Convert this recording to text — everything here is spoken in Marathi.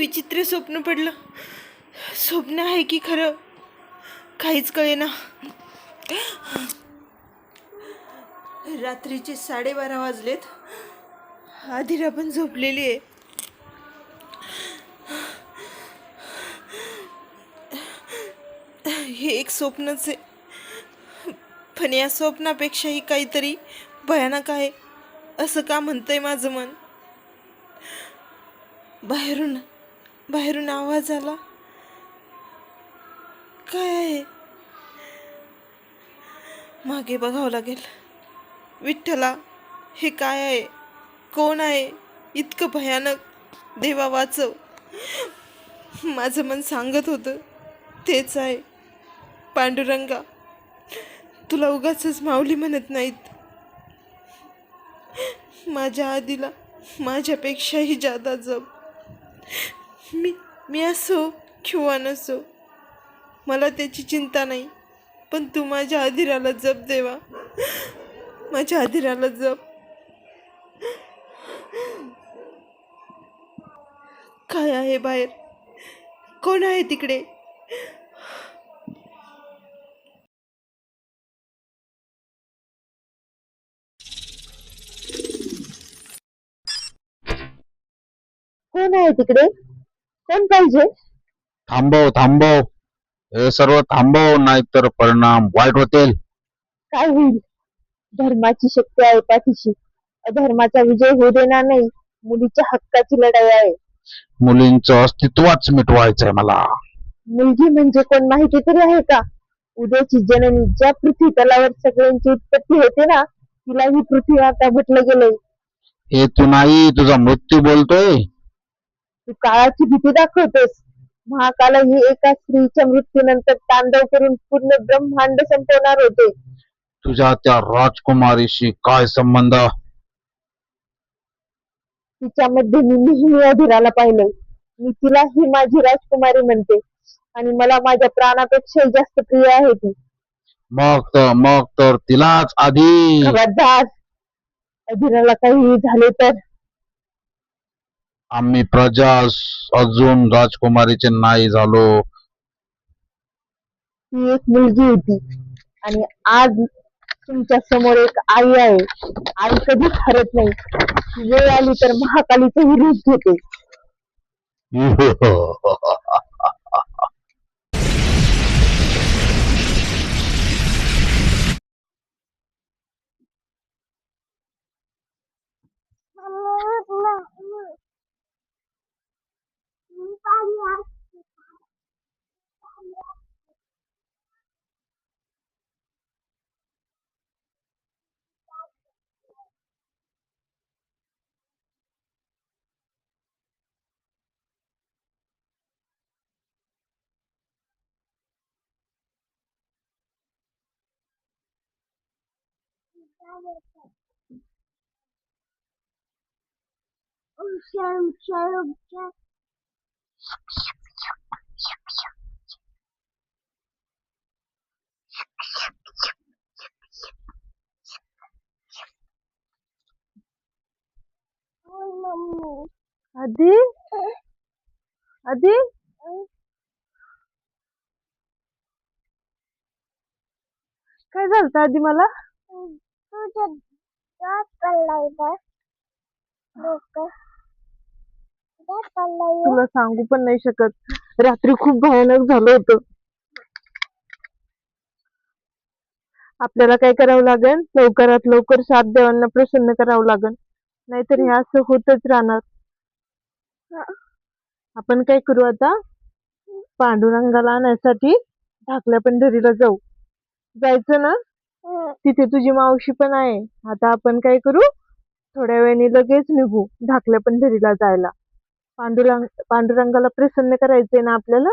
विचित्र स्वप्न पडलं. स्वप्न आहे की खरं काहीच कळेना. रात्रीचे 12:30 वाजलेत. आधिरा पण झोपलेली आहे. हे एक स्वप्नच आहे, पण या स्वप्नापेक्षाही काहीतरी भयानक आहे असं का म्हणतंय माझं मन. बाहेरून आवाज आला. काय आहे? मागे बघावं लागेल. विठ्ठला, हे काय आहे? कोण आहे इतकं भयानक? देवा वाचव. माझं मन सांगत होतं तेच आहे. पांडुरंगा, तुला उगाचच माऊली म्हणत नाहीत. माझ्या आधीला माझ्यापेक्षाही जादा जप. मी असो किंवा नसो, मला त्याची चिंता नाही, पण तू माझ्या आधिराला जप देवा. माझ्या आधिराला जप. काय आहे बाहेर? कोण आहे तिकडे? कोण आहे तिकडे? कोण पाहिजे? थांबव थांबव, हे सर्व थांबव, नाहीतर परिणाम वाईट होतील. काय होईल? धर्माची शक्ती आहे पाठीशी. अधर्माचा विजय होऊ देणार नाही. मुलीच्या हक्काची लढाई आहे. मुलींचं अस्तित्वच मिटवायचंय मला. मुलगी म्हणजे कोण माहिती तरी आहे का? उद्याची जननी. ज्या पृथ्वी तलावर सगळ्यांची उत्पत्ती होते ना, तिला ही पृथ्वी आता म्हटलं गेलंय. हे तू नाही, तुझा मृत्यू बोलतोय. तू काळाची भीती दाखवतोस. महाकाल ही एका स्त्रीच्या मृत्यूनंतर तांडव करून पूर्ण ब्रह्मांड संपवणार होते. तुझ्या त्या राजकुमारीशी काय संबंध? तिच्यामध्ये मी नेहमी अधीराला पाहिलंय. मी तिला ही माझी राजकुमारी म्हणते आणि मला माझ्या प्राणापेक्षाही जास्त प्रिय आहे ती. मग तर तिलाच आधी. खबरदार, अधीराला काही झाले तर? आम्ही प्रजा अजून राजकुमारीचे नाही झालो. ती एक मुलगी होती आणि आज तुमच्या समोर एक आई आहे. आई कधीच हरत नाही. वेळ आली तर महाकालीचंही रूप घेते. आधी आधी काय झालं आधी? मला तुला सांगू पण नाही शकत. रात्री खूप भयानक झालं होतं. आपल्याला काय करावं लागेल? लवकरात लवकर 7 देवांना प्रसन्न करावं लागेल, नाहीतर हे असं होतच राहणार. आपण काय करू आता? पांडुरंगाला आणण्यासाठी धाकल्या पंढरीला जायचं ना? तिथे तुझी मावशी पण आहे. आता आपण काय करू? थोड्या वेळाने लगेच निघू धाकल्या पंढरीला जायला. पांडुरंगाला प्रसन्न करायचंय ना आपल्याला.